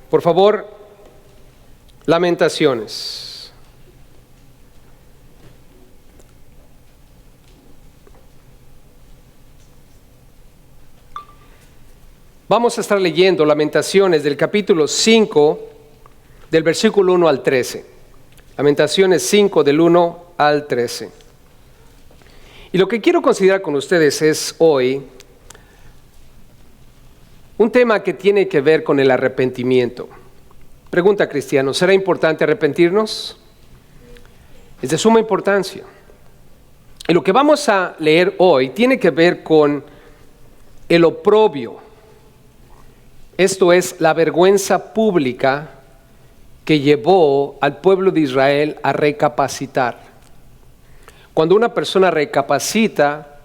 Por favor, Lamentaciones. Vamos a estar leyendo Lamentaciones del capítulo 5, del versículo 1 al 13. Lamentaciones 5, del 1 al 13. Y lo que quiero considerar con ustedes es hoy un tema que tiene que ver con el arrepentimiento. Pregunta, cristiano, ¿será importante arrepentirnos? Es de suma importancia. Y lo que vamos a leer hoy tiene que ver con el oprobio. Esto es la vergüenza pública que llevó al pueblo de Israel a recapacitar. Cuando una persona recapacita,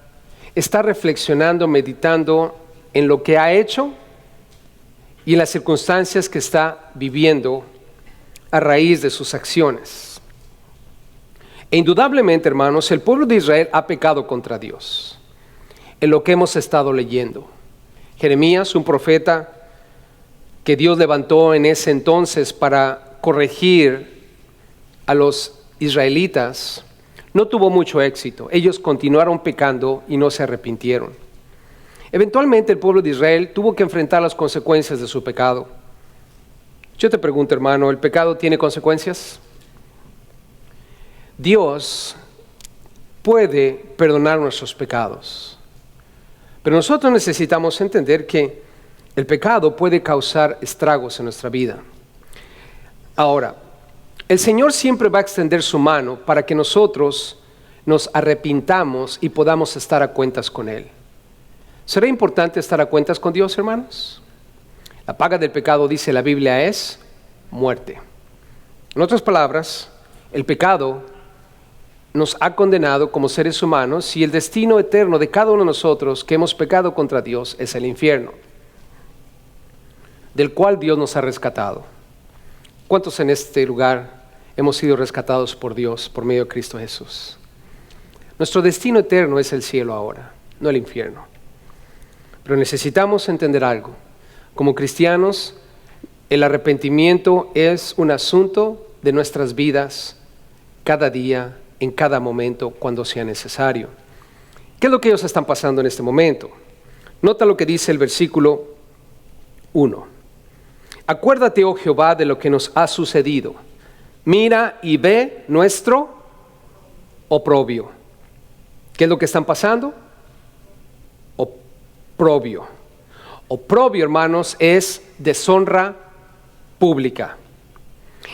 está reflexionando, meditando en lo que ha hecho y en las circunstancias que está viviendo a raíz de sus acciones. E indudablemente, hermanos, el pueblo de Israel ha pecado contra Dios. En lo que hemos estado leyendo. Jeremías, un profeta que Dios levantó en ese entonces para corregir a los israelitas, no tuvo mucho éxito. Ellos continuaron pecando y no se arrepintieron. Eventualmente el pueblo de Israel tuvo que enfrentar las consecuencias de su pecado. Yo te pregunto, hermano, ¿el pecado tiene consecuencias? Dios puede perdonar nuestros pecados, pero nosotros necesitamos entender que el pecado puede causar estragos en nuestra vida. Ahora, el Señor siempre va a extender su mano para que nosotros nos arrepintamos y podamos estar a cuentas con Él. ¿Será importante estar a cuentas con Dios, hermanos? La paga del pecado, dice la Biblia, es muerte. En otras palabras, el pecado nos ha condenado como seres humanos y el destino eterno de cada uno de nosotros que hemos pecado contra Dios es el infierno, del cual Dios nos ha rescatado. ¿Cuántos en este lugar hemos sido rescatados por Dios por medio de Cristo Jesús? Nuestro destino eterno es el cielo ahora, no el infierno. Pero necesitamos entender algo. Como cristianos, el arrepentimiento es un asunto de nuestras vidas cada día, en cada momento, cuando sea necesario. ¿Qué es lo que ellos están pasando en este momento? Nota lo que dice el versículo 1. Acuérdate, oh Jehová, de lo que nos ha sucedido. Mira y ve nuestro oprobio. ¿Qué es lo que están pasando? Oprobio. Oprobio, hermanos, es deshonra pública.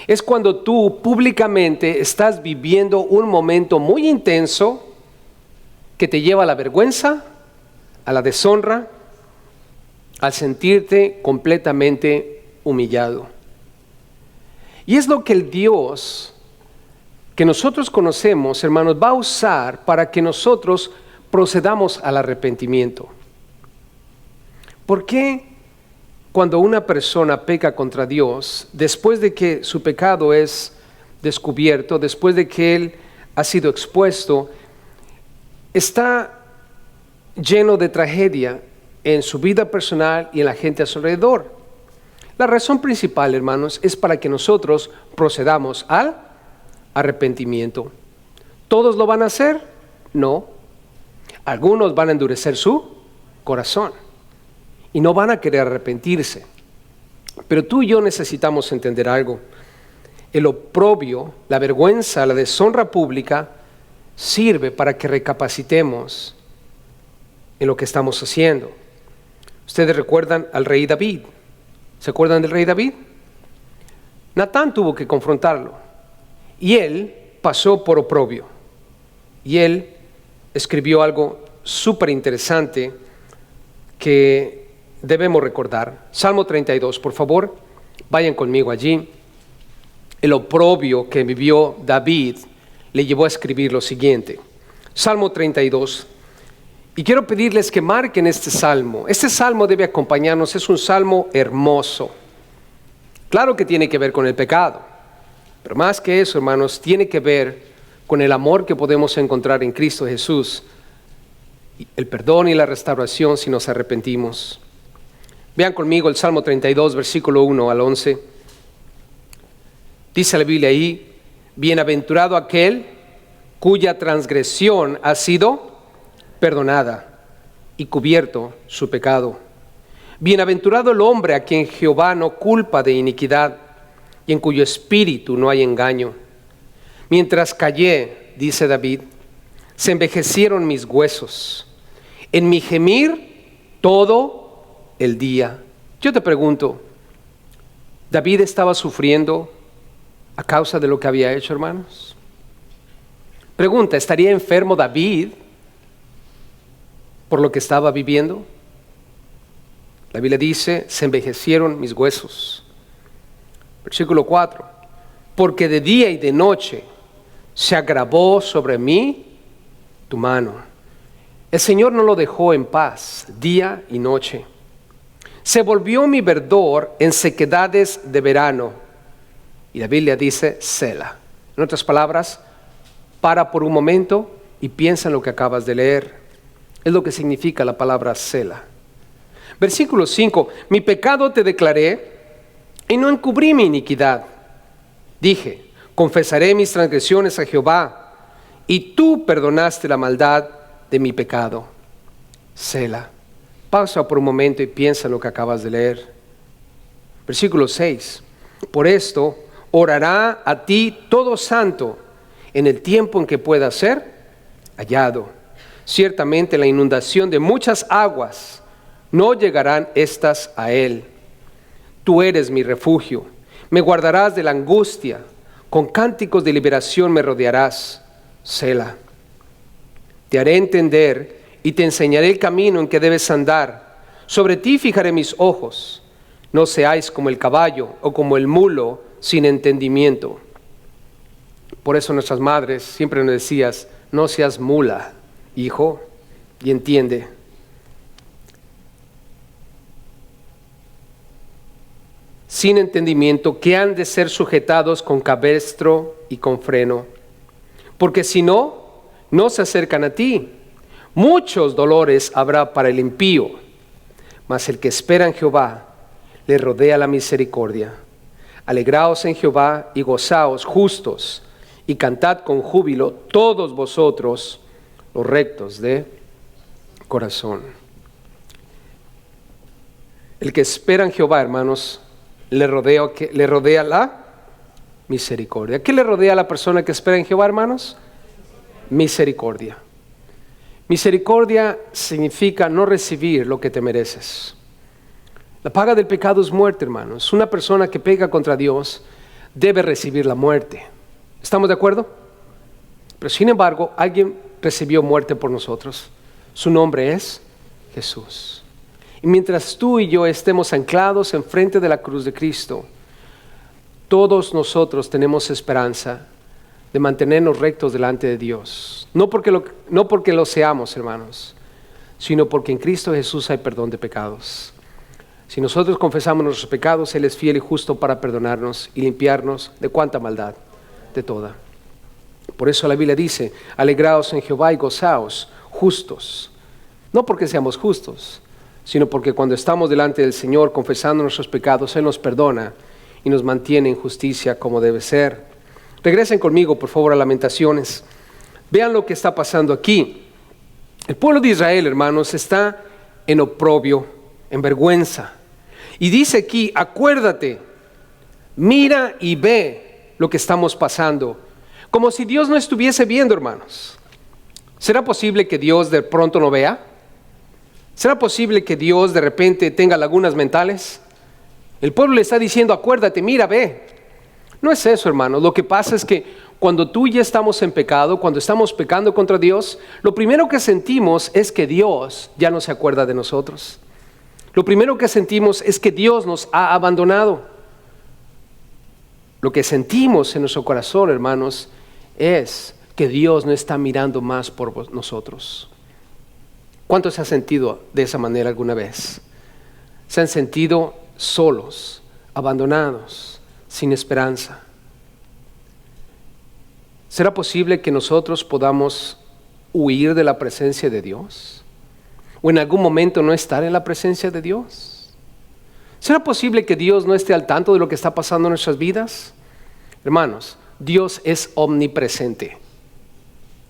Es cuando tú públicamente estás viviendo un momento muy intenso que te lleva a la vergüenza, a la deshonra, al sentirte completamente humillado. Y es lo que el Dios que nosotros conocemos, hermanos, va a usar para que nosotros procedamos al arrepentimiento. ¿Por qué cuando una persona peca contra Dios, después de que su pecado es descubierto, después de que él ha sido expuesto, está lleno de tragedia en su vida personal y en la gente a su alrededor? La razón principal, hermanos, es para que nosotros procedamos al arrepentimiento. ¿Todos lo van a hacer? No. Algunos van a endurecer su corazón y no van a querer arrepentirse. Pero tú y yo necesitamos entender algo. El oprobio, la vergüenza, la deshonra pública sirve para que recapacitemos en lo que estamos haciendo. Ustedes recuerdan al rey David. ¿Se acuerdan del rey David? Natán tuvo que confrontarlo y él pasó por oprobio. Y él escribió algo súper interesante que debemos recordar. Salmo 32, por favor, vayan conmigo allí. El oprobio que vivió David le llevó a escribir lo siguiente. Salmo 32. Y quiero pedirles que marquen este salmo. Este salmo debe acompañarnos, es un salmo hermoso. Claro que tiene que ver con el pecado, pero más que eso, hermanos, tiene que ver con el amor que podemos encontrar en Cristo Jesús, el perdón y la restauración si nos arrepentimos. Vean conmigo el Salmo 32, versículo 1 al 11. Dice la Biblia ahí: bienaventurado aquel cuya transgresión ha sido perdonada y cubierto su pecado. Bienaventurado el hombre a quien Jehová no culpa de iniquidad y en cuyo espíritu no hay engaño. Mientras callé, dice David, se envejecieron mis huesos, en mi gemir todo el día. Yo te pregunto, ¿David estaba sufriendo a causa de lo que había hecho, hermanos? Pregunta, ¿estaría enfermo David por lo que estaba viviendo? La Biblia dice, se envejecieron mis huesos. Versículo 4, porque de día y de noche se agravó sobre mí tu mano. El Señor no lo dejó en paz día y noche. Se volvió mi verdor en sequedades de verano. Y la Biblia dice, Selah. En otras palabras, para por un momento y piensa en lo que acabas de leer. Es lo que significa la palabra Selah. Versículo 5, mi pecado te declaré y no encubrí mi iniquidad. Dije, confesaré mis transgresiones a Jehová, y tú perdonaste la maldad de mi pecado. Selah. Pausa por un momento y piensa en lo que acabas de leer. Versículo 6, por esto orará a ti todo santo en el tiempo en que pueda ser hallado. Ciertamente la inundación de muchas aguas no llegarán estas a él. Tú eres mi refugio, me guardarás de la angustia, con cánticos de liberación me rodearás. Selah. Te haré entender y te enseñaré el camino en que debes andar. Sobre ti fijaré mis ojos. No seáis como el caballo o como el mulo sin entendimiento. Por eso nuestras madres siempre nos decían, no seas mula, hijo, y entiende. Sin entendimiento, que han de ser sujetados con cabestro y con freno, porque si no, no se acercan a ti. Muchos dolores habrá para el impío, mas el que espera en Jehová le rodea la misericordia. Alegraos en Jehová y gozaos justos, y cantad con júbilo todos vosotros los rectos de corazón. El que espera en Jehová, hermanos, le rodea la misericordia. ¿Qué le rodea a la persona que espera en Jehová, hermanos? Misericordia. Misericordia significa no recibir lo que te mereces. La paga del pecado es muerte, hermanos. Una persona que peca contra Dios debe recibir la muerte. ¿Estamos de acuerdo? Pero sin embargo, alguien recibió muerte por nosotros. Su nombre es Jesús. Y mientras tú y yo estemos anclados enfrente de la cruz de Cristo, todos nosotros tenemos esperanza de mantenernos rectos delante de Dios. No porque lo seamos, hermanos, sino porque en Cristo Jesús hay perdón de pecados. Si nosotros confesamos nuestros pecados, Él es fiel y justo para perdonarnos y limpiarnos de cuánta maldad, de toda. Por eso la Biblia dice, alegraos en Jehová y gozaos justos. No porque seamos justos, sino porque cuando estamos delante del Señor confesando nuestros pecados, Él nos perdona y nos mantiene en justicia como debe ser. Regresen conmigo, por favor, a Lamentaciones. Vean lo que está pasando aquí. El pueblo de Israel, hermanos, está en oprobio, en vergüenza. Y dice aquí, acuérdate, mira y ve lo que estamos pasando. Como si Dios no estuviese viendo, hermanos. ¿Será posible que Dios de pronto no vea? ¿Será posible que Dios de repente tenga lagunas mentales? El pueblo le está diciendo, acuérdate, mira, ve. No es eso, hermano. Lo que pasa es que cuando tú y yo estamos en pecado, cuando estamos pecando contra Dios, lo primero que sentimos es que Dios ya no se acuerda de nosotros. Lo primero que sentimos es que Dios nos ha abandonado. Lo que sentimos en nuestro corazón, hermanos, es que Dios no está mirando más por nosotros. ¿Cuántos se han sentido de esa manera alguna vez? Se han sentido solos, abandonados, sin esperanza. ¿Será posible que nosotros podamos huir de la presencia de Dios? ¿O en algún momento no estar en la presencia de Dios? ¿Será posible que Dios no esté al tanto de lo que está pasando en nuestras vidas? Hermanos, Dios es omnipresente.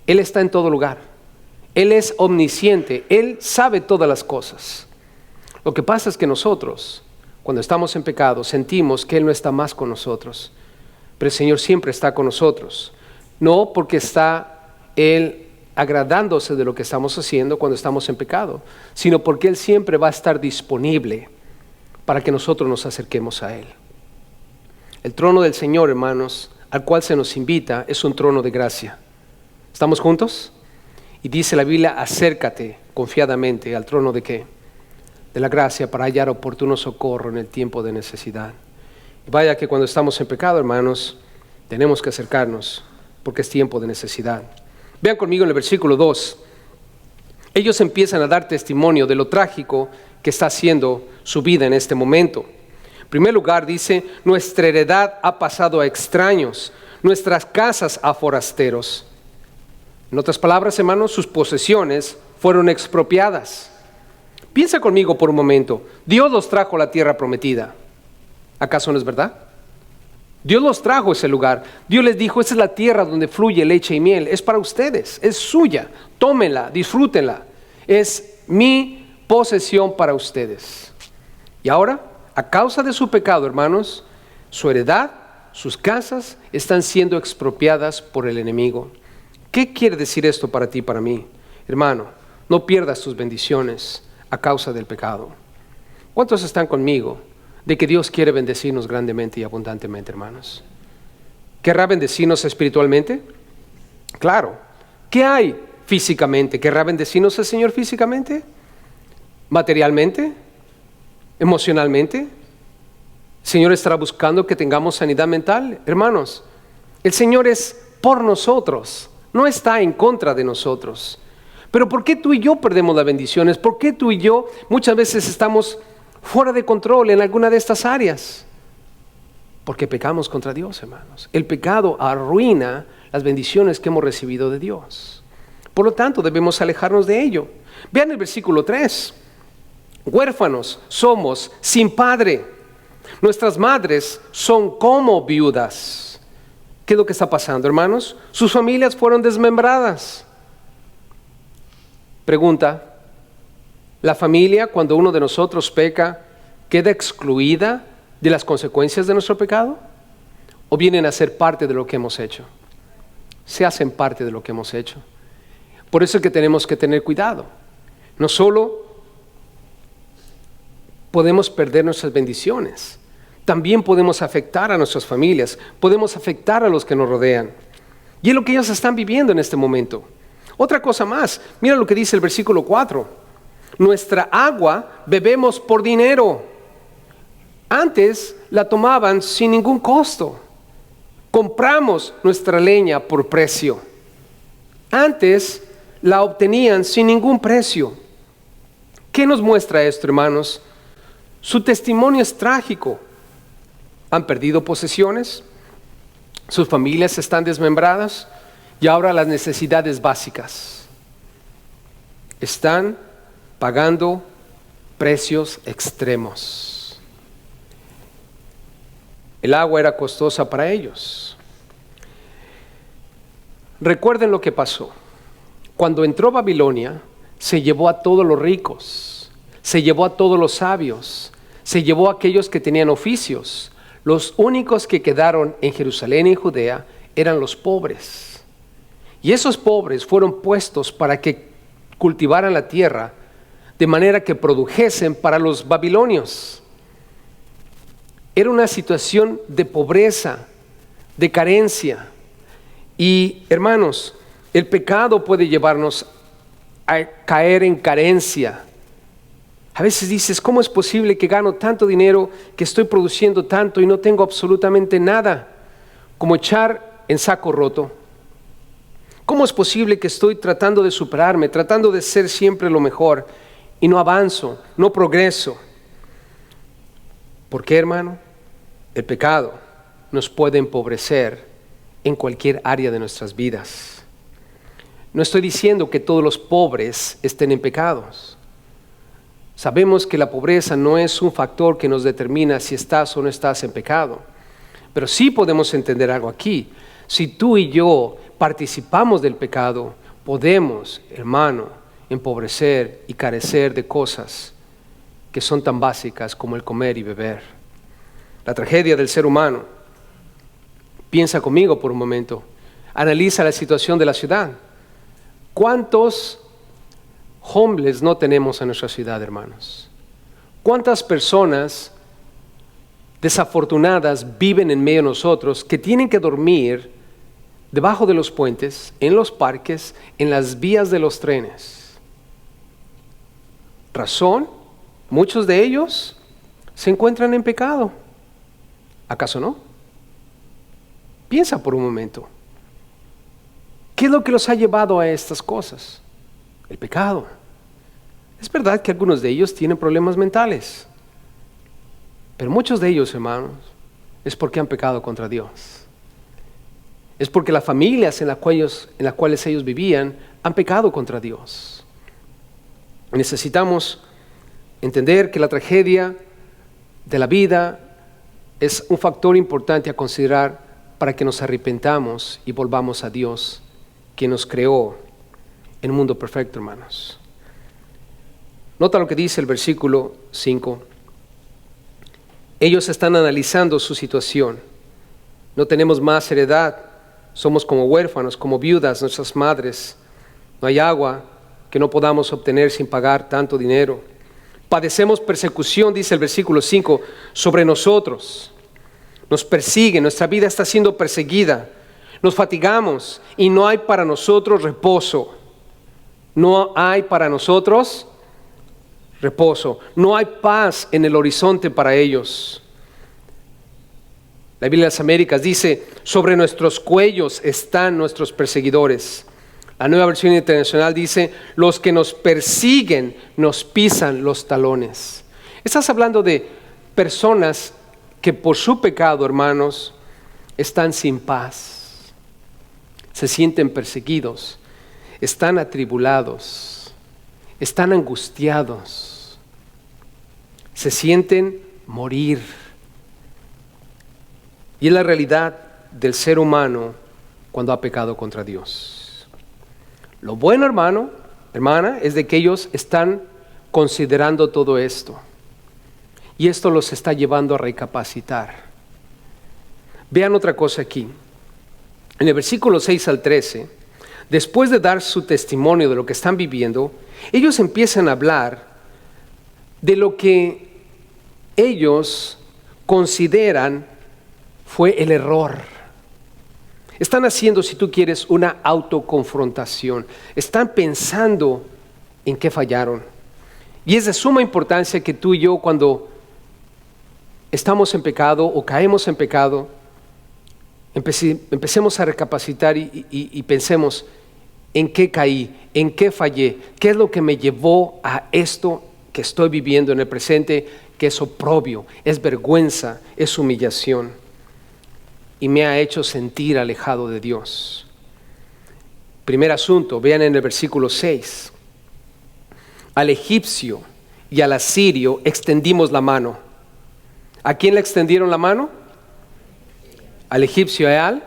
Él está en todo lugar. Él es omnisciente. Él sabe todas las cosas. Lo que pasa es que nosotros, cuando estamos en pecado, sentimos que Él no está más con nosotros. Pero el Señor siempre está con nosotros. No porque está Él agradándose de lo que estamos haciendo cuando estamos en pecado, sino porque Él siempre va a estar disponible para que nosotros nos acerquemos a Él. El trono del Señor, hermanos, al cual se nos invita, es un trono de gracia. ¿Estamos juntos? Y dice la Biblia, acércate confiadamente al trono ¿de qué? De la gracia, para hallar oportuno socorro en el tiempo de necesidad. Y vaya que cuando estamos en pecado, hermanos, tenemos que acercarnos porque es tiempo de necesidad. Vean conmigo en el versículo 2. Ellos empiezan a dar testimonio de lo trágico que está haciendo su vida en este momento. En primer lugar dice, nuestra heredad ha pasado a extraños, nuestras casas a forasteros. En otras palabras, hermanos, sus posesiones fueron expropiadas. Piensa conmigo por un momento, Dios los trajo a la tierra prometida. ¿Acaso no es verdad? Dios los trajo a ese lugar. Dios les dijo, esa es la tierra donde fluye leche y miel. Es para ustedes, es suya. Tómenla, disfrútenla. Es mi posesión para ustedes. Y ahora, a causa de su pecado, hermanos, su heredad, sus casas están siendo expropiadas por el enemigo. ¿Qué quiere decir esto para ti y para mí? Hermano, no pierdas tus bendiciones a causa del pecado. ¿Cuántos están conmigo de que Dios quiere bendecirnos grandemente y abundantemente, hermanos? ¿Querrá bendecirnos espiritualmente? Claro. ¿Qué hay físicamente? ¿Querrá bendecirnos el Señor físicamente? ¿Materialmente? ¿Emocionalmente? ¿El Señor estará buscando que tengamos sanidad mental? Hermanos, el Señor es por nosotros, no está en contra de nosotros. Pero ¿por qué tú y yo perdemos las bendiciones? ¿Por qué tú y yo muchas veces estamos fuera de control en alguna de estas áreas? Porque pecamos contra Dios, hermanos. El pecado arruina las bendiciones que hemos recibido de Dios. Por lo tanto, debemos alejarnos de ello. Vean el versículo 3. Huérfanos somos sin padre. Nuestras madres son como viudas. ¿Qué es lo que está pasando, hermanos? Sus familias fueron desmembradas. Pregunta, ¿la familia, cuando uno de nosotros peca, queda excluida de las consecuencias de nuestro pecado? ¿O vienen a ser parte de lo que hemos hecho? Se hacen parte de lo que hemos hecho. Por eso es que tenemos que tener cuidado. No solo podemos perder nuestras bendiciones, también podemos afectar a nuestras familias, podemos afectar a los que nos rodean. Y es lo que ellos están viviendo en este momento. Otra cosa más, mira lo que dice el versículo 4. Nuestra agua bebemos por dinero. Antes la tomaban sin ningún costo. Compramos nuestra leña por precio. Antes la obtenían sin ningún precio. ¿Qué nos muestra esto, hermanos? Su testimonio es trágico. Han perdido posesiones, sus familias están desmembradas y ahora las necesidades básicas. Están pagando precios extremos. El agua era costosa para ellos. Recuerden lo que pasó. Cuando entró Babilonia, se llevó a todos los ricos, se llevó a todos los sabios, se llevó a aquellos que tenían oficios. Los únicos que quedaron en Jerusalén y en Judea eran los pobres. Y esos pobres fueron puestos para que cultivaran la tierra de manera que produjesen para los babilonios. Era una situación de pobreza, de carencia. Y hermanos, el pecado puede llevarnos a caer en carencia. A veces dices, ¿cómo es posible que gano tanto dinero, que estoy produciendo tanto y no tengo absolutamente nada? Como echar en saco roto. ¿Cómo es posible que estoy tratando de superarme, tratando de ser siempre lo mejor y no avanzo, no progreso? ¿Por qué, hermano? El pecado nos puede empobrecer en cualquier área de nuestras vidas. No estoy diciendo que todos los pobres estén en pecados. Sabemos que la pobreza no es un factor que nos determina si estás o no estás en pecado. Pero sí podemos entender algo aquí. Si tú y yo participamos del pecado, podemos, hermano, empobrecer y carecer de cosas que son tan básicas como el comer y beber. La tragedia del ser humano. Piensa conmigo por un momento. Analiza la situación de la ciudad. ¿Cuántos homeless no tenemos en nuestra ciudad, hermanos? ¿Cuántas personas desafortunadas viven en medio de nosotros que tienen que dormir debajo de los puentes, en los parques, en las vías de los trenes? ¿Razón? Muchos de ellos se encuentran en pecado. ¿Acaso no? Piensa por un momento. ¿Qué es lo que los ha llevado a estas cosas? El pecado. Es verdad que algunos de ellos tienen problemas mentales, pero muchos de ellos, hermanos, es porque han pecado contra Dios. Es porque las familias en las cuales ellos vivían han pecado contra Dios. Necesitamos entender que la tragedia de la vida es un factor importante a considerar para que nos arrepentamos y volvamos a Dios, quien nos creó en un mundo perfecto, hermanos. Nota lo que dice el versículo 5. Ellos están analizando su situación. No tenemos más heredad. Somos como huérfanos, como viudas, nuestras madres. No hay agua que no podamos obtener sin pagar tanto dinero. Padecemos persecución, dice el versículo 5, sobre nosotros. Nos persiguen, nuestra vida está siendo perseguida. Nos fatigamos y no hay para nosotros reposo. No hay para nosotros reposo. No hay paz en el horizonte para ellos. La Biblia de las Américas dice, sobre nuestros cuellos están nuestros perseguidores. La Nueva Versión Internacional dice, los que nos persiguen nos pisan los talones. Estás hablando de personas que por su pecado, hermanos, están sin paz. Se sienten perseguidos, están atribulados, están angustiados, se sienten morir. Y es la realidad del ser humano cuando ha pecado contra Dios. Lo bueno, hermano, hermana, es de que ellos están considerando todo esto. Y esto los está llevando a recapacitar. Vean otra cosa aquí. En el versículo 6 al 13, después de dar su testimonio de lo que están viviendo, ellos empiezan a hablar de lo que ellos consideran fue el error. Están haciendo, si tú quieres, una autoconfrontación. Están pensando en qué fallaron. Y es de suma importancia que tú y yo, cuando estamos en pecado o caemos en pecado, empecemos a recapacitar y pensemos en qué caí, en qué fallé, qué es lo que me llevó a esto que estoy viviendo en el presente, que es oprobio, es vergüenza, es humillación y me ha hecho sentir alejado de Dios. Primer asunto, vean en el versículo 6. Al egipcio y al asirio extendimos la mano. ¿A quién le extendieron la mano? Al egipcio y al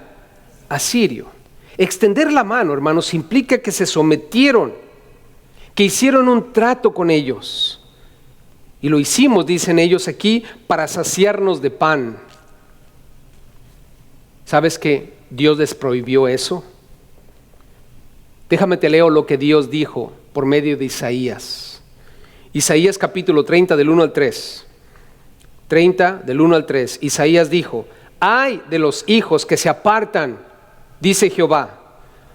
asirio. Extender la mano, hermanos, implica que se sometieron, que hicieron un trato con ellos. Y lo hicimos, dicen ellos aquí, para saciarnos de pan. ¿Sabes que Dios les prohibió eso? Déjame te leo lo que Dios dijo por medio de Isaías. Isaías capítulo 30 del 1 al 3. 30 del 1 al 3. Isaías dijo, ay de los hijos que se apartan, dice Jehová,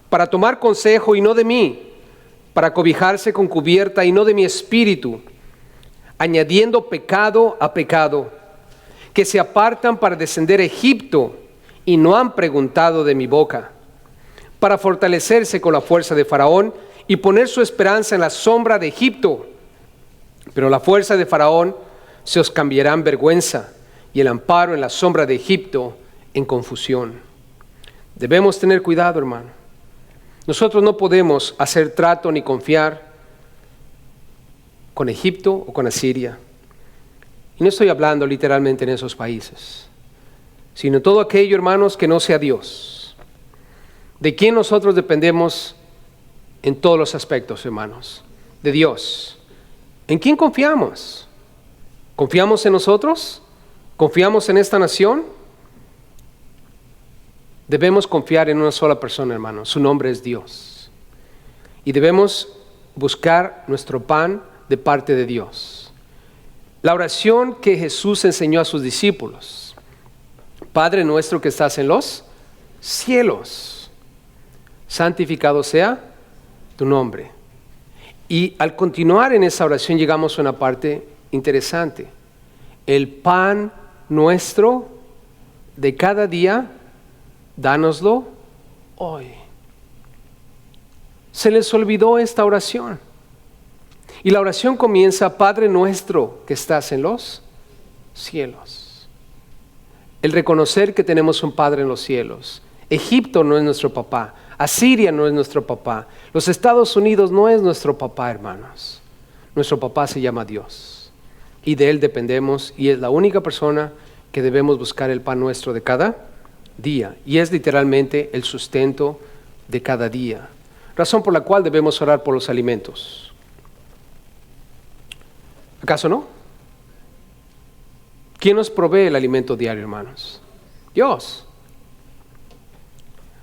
para tomar consejo y no de mí, para cobijarse con cubierta y no de mi espíritu, añadiendo pecado a pecado, que se apartan para descender a Egipto y no han preguntado de mi boca, para fortalecerse con la fuerza de Faraón y poner su esperanza en la sombra de Egipto. Pero la fuerza de Faraón se os cambiará en vergüenza y el amparo en la sombra de Egipto en confusión. Debemos tener cuidado, hermano. Nosotros no podemos hacer trato ni confiar con Egipto o con Asiria. Y no estoy hablando literalmente en esos países, sino todo aquello, hermanos, que no sea Dios. ¿De quién nosotros dependemos en todos los aspectos, hermanos? De Dios. ¿En quién confiamos? ¿Confiamos en nosotros? ¿Confiamos en esta nación? Debemos confiar en una sola persona, hermanos. Su nombre es Dios. Y debemos buscar nuestro pan de parte de Dios. La oración que Jesús enseñó a sus discípulos: Padre nuestro que estás en los cielos, santificado sea tu nombre. Y al continuar en esa oración llegamos a una parte interesante. El pan nuestro de cada día, dánoslo hoy. Se les olvidó esta oración. Y la oración comienza: Padre nuestro que estás en los cielos. El reconocer que tenemos un Padre en los cielos. Egipto no es nuestro papá. Asiria no es nuestro papá. Los Estados Unidos no es nuestro papá, hermanos. Nuestro papá se llama Dios. Y de Él dependemos, y es la única persona que debemos buscar el pan nuestro de cada día. Y es literalmente el sustento de cada día. Razón por la cual debemos orar por los alimentos. ¿Acaso no? ¿Quién nos provee el alimento diario, hermanos? Dios.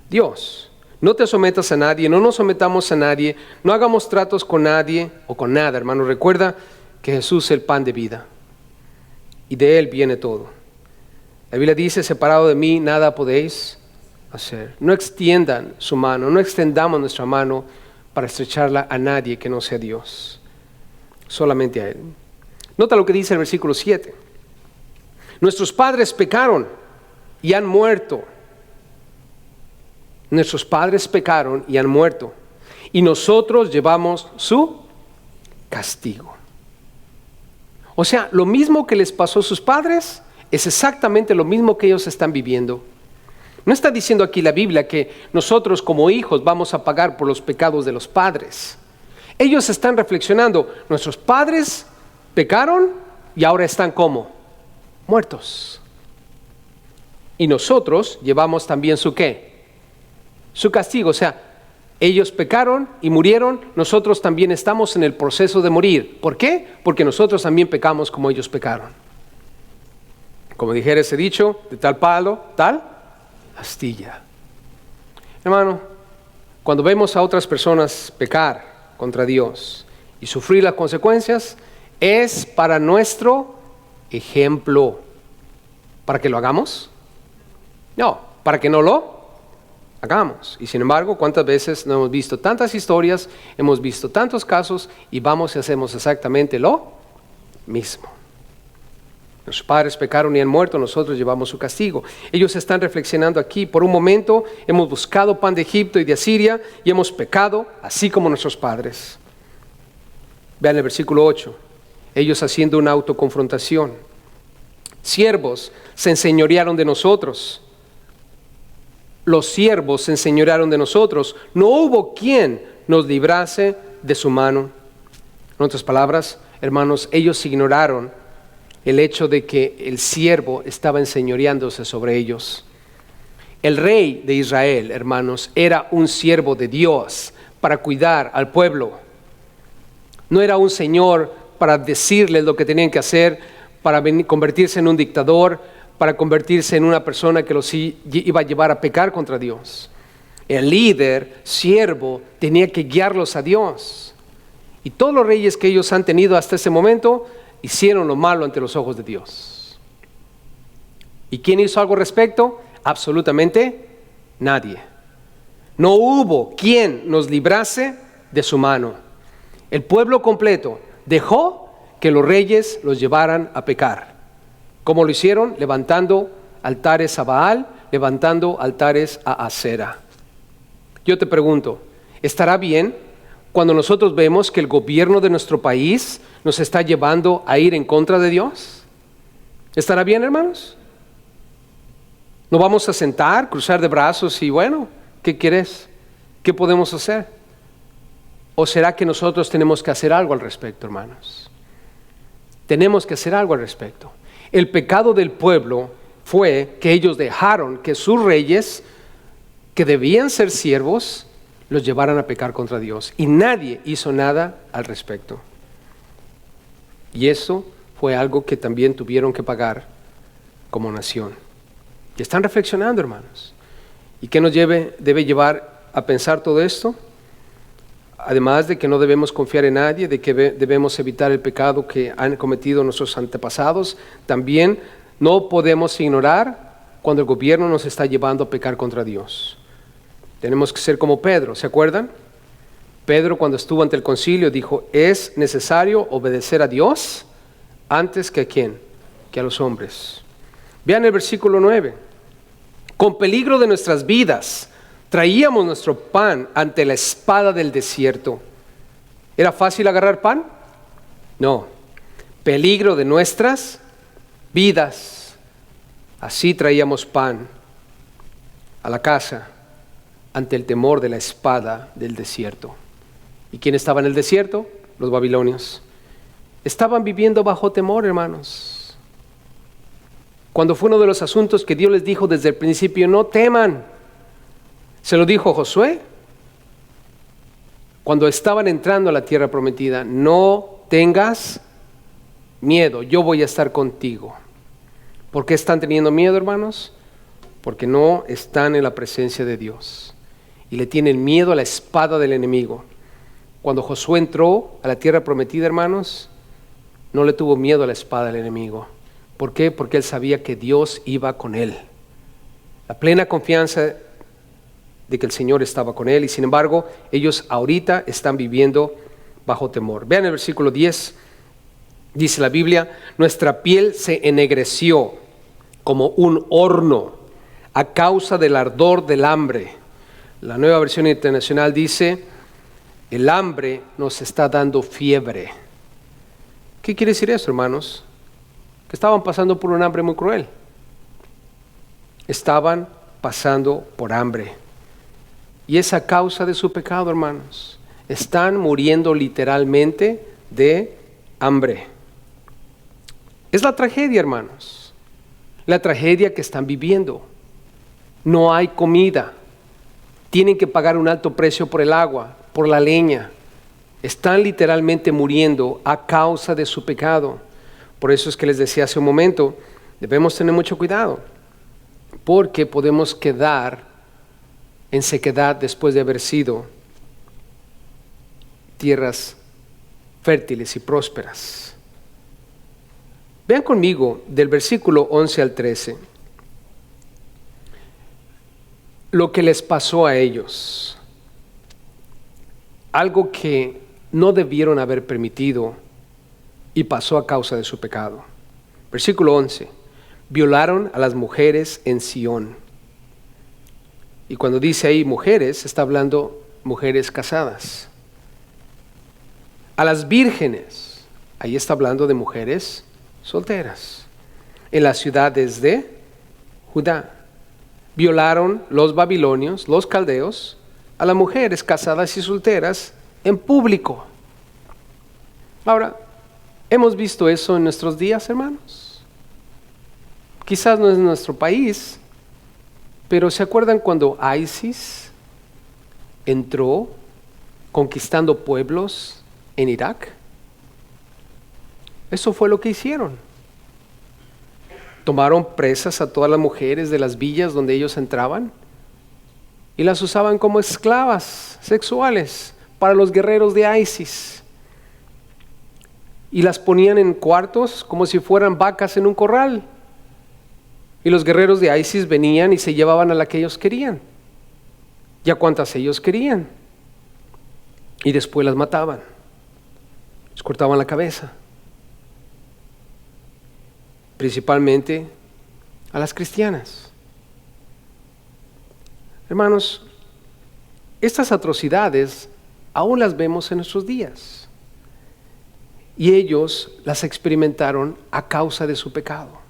Dios. No te sometas a nadie, no nos sometamos a nadie, no hagamos tratos con nadie o con nada, hermano. Recuerda que Jesús es el pan de vida y de Él viene todo. La Biblia dice: separado de mí nada podéis hacer. No extiendan su mano, no extendamos nuestra mano para estrecharla a nadie que no sea Dios, solamente a Él. Nota lo que dice el versículo 7. Nuestros padres pecaron y han muerto. Nuestros padres pecaron y han muerto, y nosotros llevamos su castigo. O sea, lo mismo que les pasó a sus padres es exactamente lo mismo que ellos están viviendo. No está diciendo aquí la Biblia que nosotros como hijos vamos a pagar por los pecados de los padres. Ellos están reflexionando: nuestros padres pecaron y ahora están ¿cómo? Muertos. Y nosotros llevamos también su ¿qué? Su castigo. O sea, ellos pecaron y murieron, nosotros también estamos en el proceso de morir. ¿Por qué? Porque nosotros también pecamos como ellos pecaron. Como dijera ese dicho: de tal palo, tal astilla. Hermano, cuando vemos a otras personas pecar contra Dios y sufrir las consecuencias, es para nuestro ejemplo. ¿Para que lo hagamos? No, para que no lo hagamos. Y sin embargo, ¿cuántas veces no hemos visto tantas historias, hemos visto tantos casos y vamos y hacemos exactamente lo mismo? Nuestros padres pecaron y han muerto, nosotros llevamos su castigo. Ellos están reflexionando aquí: por un momento hemos buscado pan de Egipto y de Asiria y hemos pecado así como nuestros padres. Vean el versículo 8. Ellos haciendo una autoconfrontación: siervos se enseñorearon de nosotros. Los siervos se enseñorearon de nosotros. No hubo quien nos librase de su mano. En otras palabras, hermanos, ellos ignoraron el hecho de que el siervo estaba enseñoreándose sobre ellos. El rey de Israel, hermanos, era un siervo de Dios para cuidar al pueblo. No era un señor para decirles lo que tenían que hacer, para convertirse en un dictador, para convertirse en una persona que los iba a llevar a pecar contra Dios. El líder, siervo, tenía que guiarlos a Dios. Y todos los reyes que ellos han tenido hasta ese momento hicieron lo malo ante los ojos de Dios. ¿Y quién hizo algo al respecto? Absolutamente nadie. No hubo quien nos librase de su mano. El pueblo completo dejó que los reyes los llevaran a pecar. ¿Cómo lo hicieron? Levantando altares a Baal, levantando altares a Asera. Yo te pregunto, ¿estará bien cuando nosotros vemos que el gobierno de nuestro país nos está llevando a ir en contra de Dios? ¿Estará bien, hermanos? ¿No vamos a sentar, cruzar de brazos y bueno, ¿qué quieres? ¿Qué podemos hacer? ¿O será que nosotros tenemos que hacer algo al respecto, hermanos? Tenemos que hacer algo al respecto. El pecado del pueblo fue que ellos dejaron que sus reyes, que debían ser siervos, los llevaran a pecar contra Dios. Y nadie hizo nada al respecto. Y eso fue algo que también tuvieron que pagar como nación. Y están reflexionando, hermanos. ¿Y qué nos debe llevar a pensar todo esto? Además de que no debemos confiar en nadie, de que debemos evitar el pecado que han cometido nuestros antepasados, también no podemos ignorar cuando el gobierno nos está llevando a pecar contra Dios. Tenemos que ser como Pedro, ¿se acuerdan? Pedro, cuando estuvo ante el concilio, dijo: es necesario obedecer a Dios antes que a ¿quién? Que a los hombres. Vean el versículo 9. Con peligro de nuestras vidas traíamos nuestro pan ante la espada del desierto. ¿Era fácil agarrar pan? No. Peligro de nuestras vidas. Así traíamos pan a la casa ante el temor de la espada del desierto. ¿Y quién estaba en el desierto? Los babilonios. Estaban viviendo bajo temor, hermanos. Cuando fue uno de los asuntos que Dios les dijo desde el principio: no teman. Se lo dijo Josué cuando estaban entrando a la tierra prometida: no tengas miedo, yo voy a estar contigo. ¿Por qué están teniendo miedo, hermanos? Porque no están en la presencia de Dios y le tienen miedo a la espada del enemigo. Cuando Josué entró a la tierra prometida, hermanos, no le tuvo miedo a la espada del enemigo. ¿Por qué? Porque él sabía que Dios iba con él. La plena confianza de que el Señor estaba con él, y sin embargo ellos ahorita están viviendo bajo temor. Vean el versículo 10, dice la Biblia: nuestra piel se ennegreció como un horno a causa del ardor del hambre. La Nueva Versión Internacional dice: el hambre nos está dando fiebre. ¿Qué quiere decir eso, hermanos? Que estaban pasando por un hambre muy cruel. Estaban pasando por hambre. Y es a causa de su pecado, hermanos. Están muriendo literalmente de hambre. Es la tragedia, hermanos. La tragedia que están viviendo. No hay comida. Tienen que pagar un alto precio por el agua, por la leña. Están literalmente muriendo a causa de su pecado. Por eso es que les decía hace un momento, debemos tener mucho cuidado, porque podemos quedar en sequedad después de haber sido tierras fértiles y prósperas. Vean conmigo del versículo 11 al 13 lo que les pasó a ellos. Algo que no debieron haber permitido y pasó a causa de su pecado. Versículo 11. Violaron a las mujeres en Sión. Y cuando dice ahí mujeres, está hablando mujeres casadas. A las vírgenes, ahí está hablando de mujeres solteras. En las ciudades de Judá, violaron los babilonios, los caldeos, a las mujeres casadas y solteras en público. Ahora, ¿hemos visto eso en nuestros días, hermanos? Quizás no es en nuestro país, pero ¿se acuerdan cuando ISIS entró conquistando pueblos en Irak? Eso fue lo que hicieron. Tomaron presas a todas las mujeres de las villas donde ellos entraban y las usaban como esclavas sexuales para los guerreros de ISIS. Y las ponían en cuartos como si fueran vacas en un corral. Y los guerreros de ISIS venían y se llevaban a la que ellos querían, y a cuantas ellos querían, y después las mataban, les cortaban la cabeza, principalmente a las cristianas. Hermanos, estas atrocidades aún las vemos en nuestros días, y ellos las experimentaron a causa de su pecado.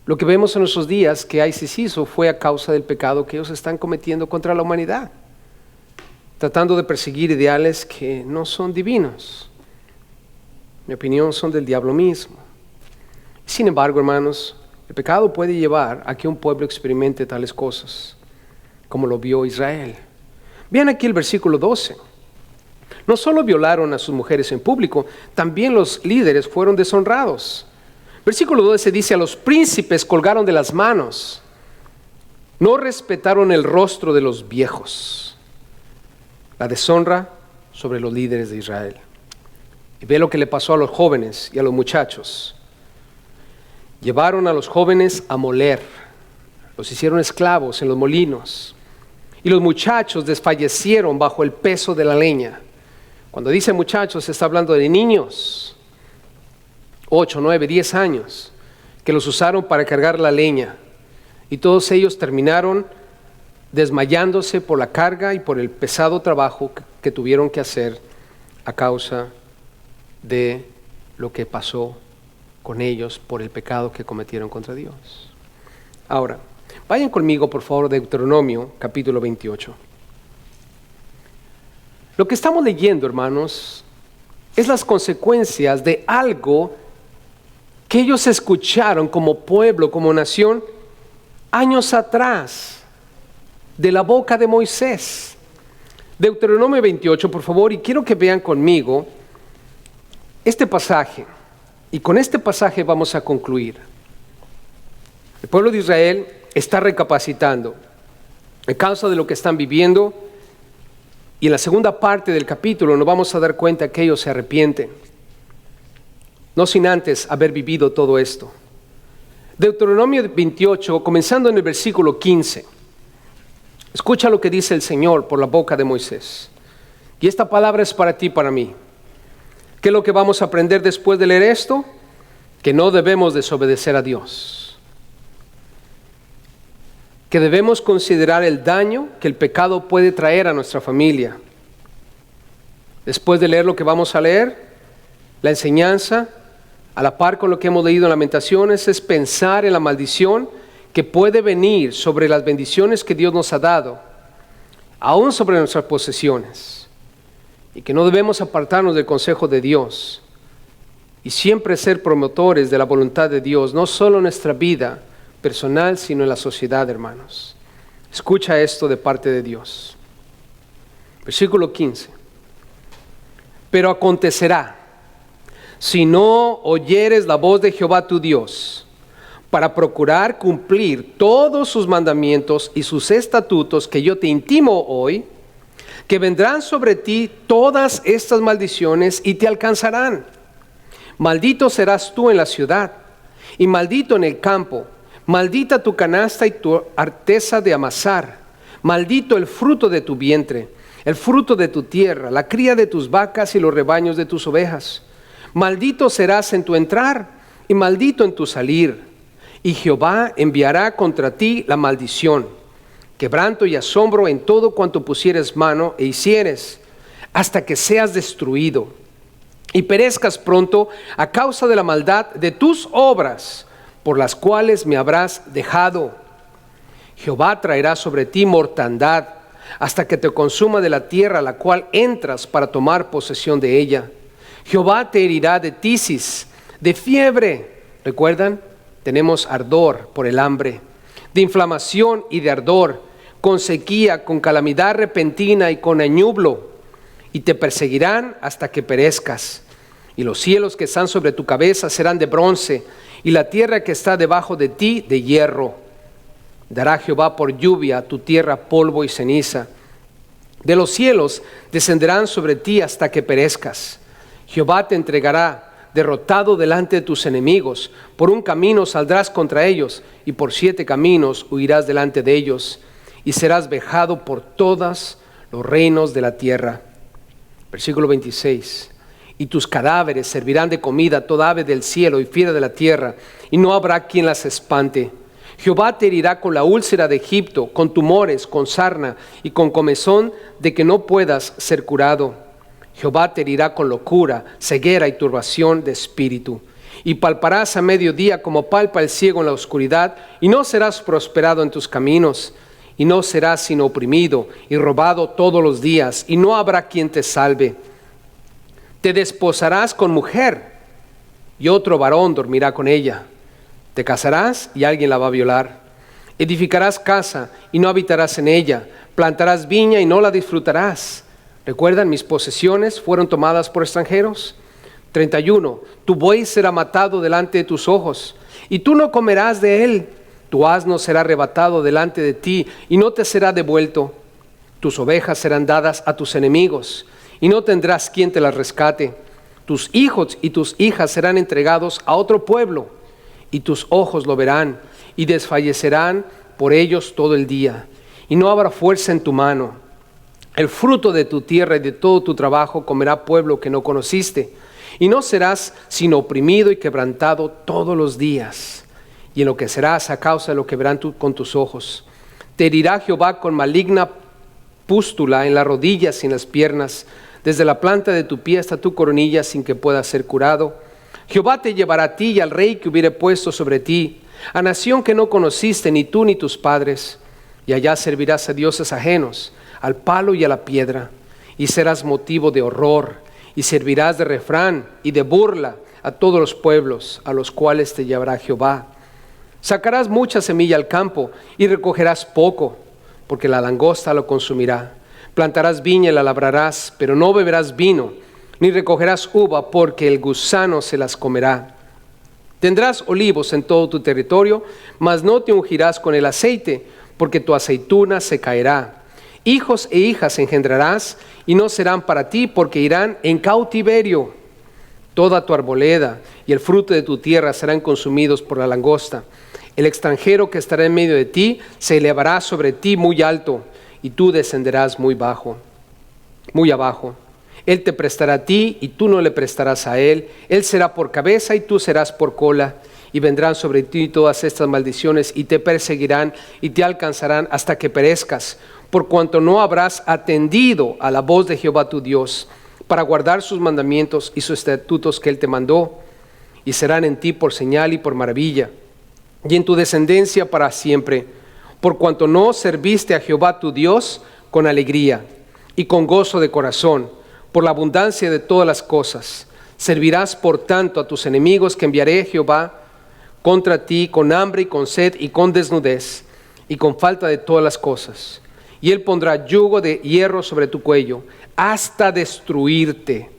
Lo que vemos en nuestros días que ISIS hizo fue a causa del pecado que ellos están cometiendo contra la humanidad. tratando de perseguir ideales que no son divinos. En mi opinión, son del diablo mismo. Sin embargo, hermanos, el pecado puede llevar a que un pueblo experimente tales cosas, como lo vio Israel. Vean aquí el versículo 12. No solo violaron a sus mujeres en público, también los líderes fueron deshonrados. Versículo 12 dice: a los príncipes colgaron de las manos, no respetaron el rostro de los viejos. La deshonra sobre los líderes de Israel. Y ve lo que le pasó a los jóvenes y a los muchachos. Llevaron a los jóvenes a moler, los hicieron esclavos en los molinos, y los muchachos desfallecieron bajo el peso de la leña. Cuando dice muchachos, se está hablando de niños, 8, 9, 10 años, que los usaron para cargar la leña, y todos ellos terminaron desmayándose por la carga y por el pesado trabajo que tuvieron que hacer a causa de lo que pasó con ellos por el pecado que cometieron contra Dios. Ahora, vayan conmigo por favor a Deuteronomio capítulo 28. Lo que estamos leyendo, hermanos, es las consecuencias de algo que ellos escucharon como pueblo, como nación, años atrás, de la boca de Moisés. Deuteronomio 28, por favor, y quiero que vean conmigo este pasaje. Y con este pasaje vamos a concluir. El pueblo de Israel está recapacitando a causa de lo que están viviendo, y en la segunda parte del capítulo nos vamos a dar cuenta que ellos se arrepienten, no sin antes haber vivido todo esto. Deuteronomio 28, comenzando en el versículo 15. Escucha lo que dice el Señor por la boca de Moisés. Y esta palabra es para ti y para mí. ¿Qué es lo que vamos a aprender después de leer esto? Que no debemos desobedecer a Dios. Que debemos considerar el daño que el pecado puede traer a nuestra familia. Después de leer lo que vamos a leer, la enseñanza, a la par con lo que hemos leído en Lamentaciones, es pensar en la maldición que puede venir sobre las bendiciones que Dios nos ha dado, aún sobre nuestras posesiones, y que no debemos apartarnos del consejo de Dios y siempre ser promotores de la voluntad de Dios, no solo en nuestra vida personal, sino en la sociedad, hermanos. Escucha esto de parte de Dios. Versículo 15. Pero acontecerá, si no oyeres la voz de Jehová tu Dios, para procurar cumplir todos sus mandamientos y sus estatutos que yo te intimo hoy, que vendrán sobre ti todas estas maldiciones y te alcanzarán. Maldito serás tú en la ciudad, y maldito en el campo. Maldita tu canasta y tu arteza de amasar. Maldito el fruto de tu vientre, el fruto de tu tierra, la cría de tus vacas y los rebaños de tus ovejas. Maldito serás en tu entrar y maldito en tu salir. Y Jehová enviará contra ti la maldición, quebranto y asombro en todo cuanto pusieres mano e hicieres, hasta que seas destruido y perezcas pronto a causa de la maldad de tus obras, por las cuales me habrás dejado. Jehová traerá sobre ti mortandad, hasta que te consuma de la tierra a la cual entras para tomar posesión de ella. Jehová te herirá de tisis, de fiebre. ¿Recuerdan? Tenemos ardor por el hambre, de inflamación y de ardor, con sequía, con calamidad repentina y con añublo, y te perseguirán hasta que perezcas. Y los cielos que están sobre tu cabeza serán de bronce, y la tierra que está debajo de ti de hierro. Dará Jehová por lluvia a tu tierra polvo y ceniza. De los cielos descenderán sobre ti hasta que perezcas. Jehová te entregará derrotado delante de tus enemigos. Por un camino saldrás contra ellos, y por 7 caminos huirás delante de ellos, y serás vejado por todos los reinos de la tierra. Versículo 26. Y tus cadáveres servirán de comida a toda ave del cielo y fiera de la tierra, y no habrá quien las espante. Jehová te herirá con la úlcera de Egipto, con tumores, con sarna y con comezón de que no puedas ser curado. Jehová te herirá con locura, ceguera y turbación de espíritu. Y palparás a mediodía como palpa el ciego en la oscuridad, y no serás prosperado en tus caminos. y no serás sino oprimido y robado todos los días, y no habrá quien te salve. Te desposarás con mujer, y otro varón dormirá con ella. Te casarás y alguien la va a violar. Edificarás casa y no habitarás en ella. Plantarás viña y no la disfrutarás. ¿Recuerdan? Mis posesiones fueron tomadas por extranjeros. 31. Tu buey será matado delante de tus ojos, y tú no comerás de él. Tu asno será arrebatado delante de ti, y no te será devuelto. Tus ovejas serán dadas a tus enemigos, y no tendrás quien te las rescate. Tus hijos y tus hijas serán entregados a otro pueblo, y tus ojos lo verán, y desfallecerán por ellos todo el día, y no habrá fuerza en tu mano. El fruto de tu tierra y de todo tu trabajo comerá pueblo que no conociste, y no serás sino oprimido y quebrantado todos los días, y enloquecerás a causa de lo que verán con tus ojos. Te herirá Jehová con maligna pústula en las rodillas y en las piernas, desde la planta de tu pie hasta tu coronilla, sin que puedas ser curado. Jehová te llevará a ti y al rey que hubiere puesto sobre ti, a nación que no conociste ni tú ni tus padres, y allá servirás a dioses ajenos, al palo y a la piedra, y serás motivo de horror, y servirás de refrán y de burla a todos los pueblos a los cuales te llevará Jehová. Sacarás mucha semilla al campo y recogerás poco, porque la langosta lo consumirá. Plantarás viña y la labrarás, pero no beberás vino, ni recogerás uva, porque el gusano se las comerá. Tendrás olivos en todo tu territorio, mas no te ungirás con el aceite, porque tu aceituna se caerá. Hijos e hijas engendrarás, y no serán para ti, porque irán en cautiverio. Toda tu arboleda y el fruto de tu tierra serán consumidos por la langosta. El extranjero que estará en medio de ti se elevará sobre ti muy alto, y tú descenderás muy abajo. Él te prestará a ti, y tú no le prestarás a él. Él será por cabeza, y tú serás por cola. Y vendrán sobre ti todas estas maldiciones, y te perseguirán, y te alcanzarán hasta que perezcas, por cuanto no habrás atendido a la voz de Jehová tu Dios, para guardar sus mandamientos y sus estatutos que él te mandó, y serán en ti por señal y por maravilla, y en tu descendencia para siempre, por cuanto no serviste a Jehová tu Dios con alegría y con gozo de corazón, por la abundancia de todas las cosas. Servirás por tanto a tus enemigos que enviaré Jehová contra ti con hambre y con sed y con desnudez y con falta de todas las cosas. Y él pondrá yugo de hierro sobre tu cuello hasta destruirte.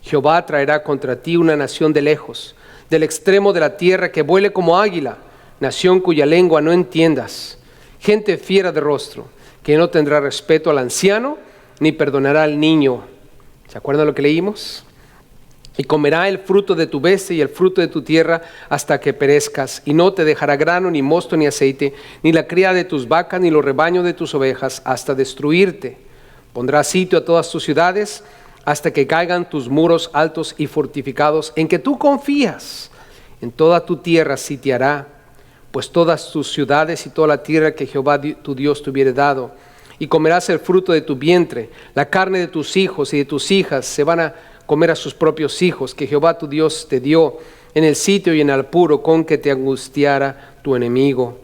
Jehová traerá contra ti una nación de lejos, del extremo de la tierra, que vuele como águila, nación cuya lengua no entiendas, gente fiera de rostro, que no tendrá respeto al anciano, ni perdonará al niño. ¿Se acuerdan lo que leímos? Y comerá el fruto de tu bestia y el fruto de tu tierra hasta que perezcas, y no te dejará grano, ni mosto, ni aceite, ni la cría de tus vacas, ni los rebaños de tus ovejas, hasta destruirte. Pondrá sitio a todas tus ciudades, hasta que caigan tus muros altos y fortificados, en que tú confías. En toda tu tierra sitiará, pues todas tus ciudades y toda la tierra que Jehová tu Dios te hubiere dado. Y comerás el fruto de tu vientre, la carne de tus hijos y de tus hijas se van a comer a sus propios hijos, que Jehová tu Dios te dio en el sitio y en el apuro con que te angustiara tu enemigo.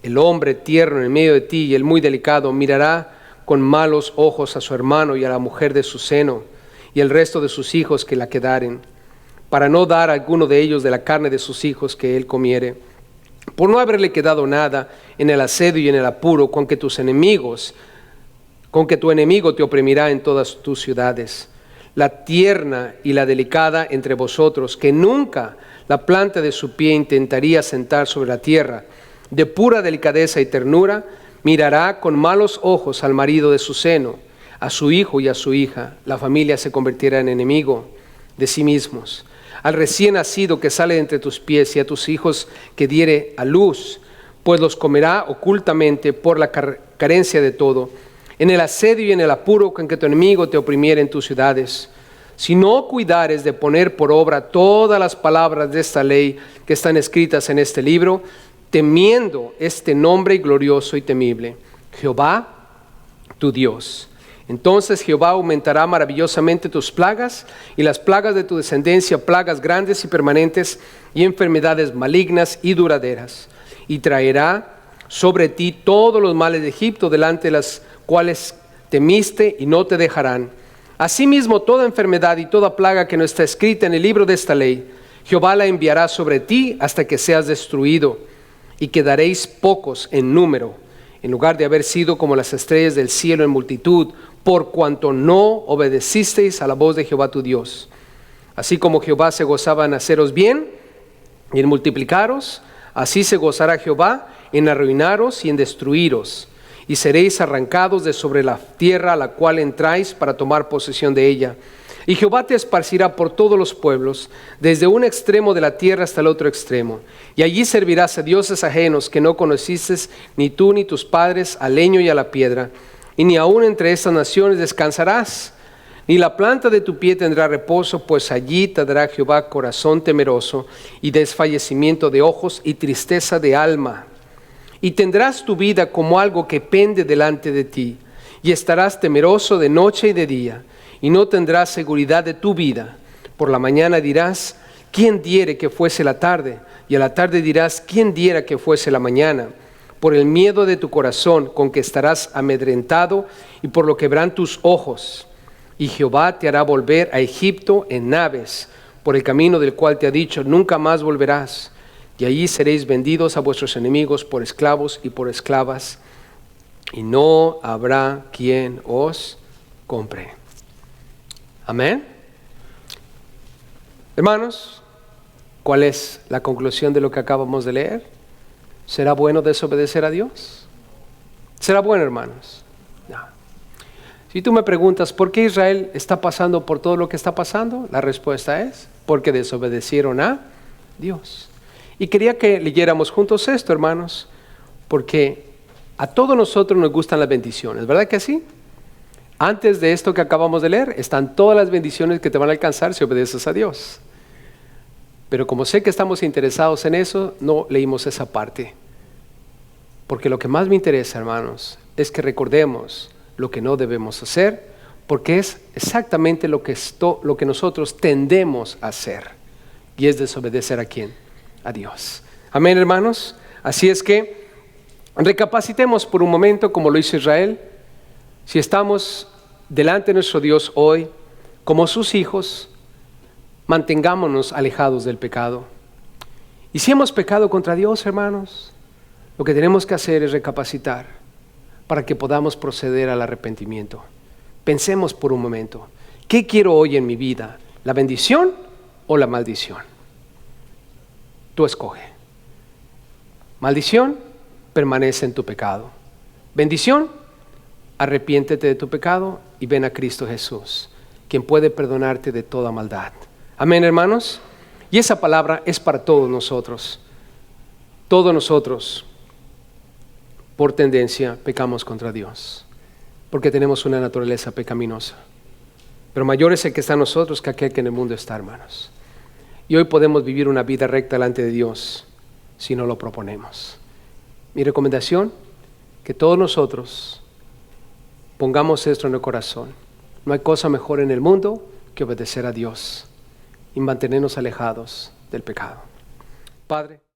El hombre tierno en medio de ti y el muy delicado mirará con malos ojos a su hermano y a la mujer de su seno y el resto de sus hijos que la quedaren, para no dar a alguno de ellos de la carne de sus hijos que él comiere, por no haberle quedado nada en el asedio y en el apuro con que tu enemigo te oprimirá en todas tus ciudades. La tierna y la delicada entre vosotros, que nunca la planta de su pie intentaría sentar sobre la tierra, de pura delicadeza y ternura, mirará con malos ojos al marido de su seno, a su hijo y a su hija. La familia se convertirá en enemigo de sí mismos. Al recién nacido que sale de entre tus pies y a tus hijos que diere a luz, pues los comerá ocultamente por la carencia de todo, en el asedio y en el apuro con que tu enemigo te oprimiere en tus ciudades. Si no cuidares de poner por obra todas las palabras de esta ley que están escritas en este libro, temiendo este nombre glorioso y temible, Jehová tu Dios. Entonces Jehová aumentará maravillosamente tus plagas y las plagas de tu descendencia, plagas grandes y permanentes y enfermedades malignas y duraderas. Y traerá sobre ti todos los males de Egipto, delante de las cuales temiste, y no te dejarán. Asimismo, toda enfermedad y toda plaga que no está escrita en el libro de esta ley, Jehová la enviará sobre ti hasta que seas destruido, y quedaréis pocos en número, en lugar de haber sido como las estrellas del cielo en multitud, por cuanto no obedecisteis a la voz de Jehová tu Dios. Así como Jehová se gozaba en haceros bien y en multiplicaros, así se gozará Jehová en arruinaros y en destruiros, y seréis arrancados de sobre la tierra a la cual entráis para tomar posesión de ella. Y Jehová te esparcirá por todos los pueblos, desde un extremo de la tierra hasta el otro extremo. Y allí servirás a dioses ajenos que no conociste, ni tú ni tus padres, al leño y a la piedra. Y ni aun entre estas naciones descansarás, ni la planta de tu pie tendrá reposo, pues allí te dará Jehová corazón temeroso, y desfallecimiento de ojos, y tristeza de alma. Y tendrás tu vida como algo que pende delante de ti, y estarás temeroso de noche y de día, y no tendrás seguridad de tu vida. Por la mañana dirás, ¿quién diere que fuese la tarde? Y a la tarde dirás, ¿quién diera que fuese la mañana? Por el miedo de tu corazón, con que estarás amedrentado, y por lo que verán tus ojos. Y Jehová te hará volver a Egipto en naves, por el camino del cual te ha dicho, nunca más volverás. Y allí seréis vendidos a vuestros enemigos por esclavos y por esclavas, y no habrá quien os compre. Amén. Hermanos, ¿cuál es la conclusión de lo que acabamos de leer? ¿Será bueno desobedecer a Dios? ¿Será bueno, hermanos? No. Si tú me preguntas, ¿por qué Israel está pasando por todo lo que está pasando? La respuesta es, porque desobedecieron a Dios. Y quería que leyéramos juntos esto, hermanos, porque a todos nosotros nos gustan las bendiciones, ¿verdad que sí? Antes de esto que acabamos de leer, están todas las bendiciones que te van a alcanzar si obedeces a Dios. Pero como sé que estamos interesados en eso, no leímos esa parte. Porque lo que más me interesa, hermanos, es que recordemos lo que no debemos hacer, porque es exactamente lo que nosotros tendemos a hacer. Y es desobedecer ¿a quién? A Dios. Amén, hermanos. Así es que recapacitemos por un momento como lo hizo Israel. Si estamos delante de nuestro Dios hoy, como sus hijos, mantengámonos alejados del pecado. Y si hemos pecado contra Dios, hermanos, lo que tenemos que hacer es recapacitar para que podamos proceder al arrepentimiento. Pensemos por un momento, ¿qué quiero hoy en mi vida? ¿La bendición o la maldición? Tú escoge. Maldición, permanece en tu pecado. Bendición, arrepiéntete de tu pecado y ven a Cristo Jesús, quien puede perdonarte de toda maldad. Amén, hermanos. Y esa palabra es para todos nosotros. Todos nosotros, por tendencia, pecamos contra Dios, porque tenemos una naturaleza pecaminosa. Pero mayor es el que está en nosotros que aquel que en el mundo está, hermanos. Y hoy podemos vivir una vida recta delante de Dios si no lo proponemos. Mi recomendación, que todos nosotros pongamos esto en el corazón. No hay cosa mejor en el mundo que obedecer a Dios y mantenernos alejados del pecado. Padre.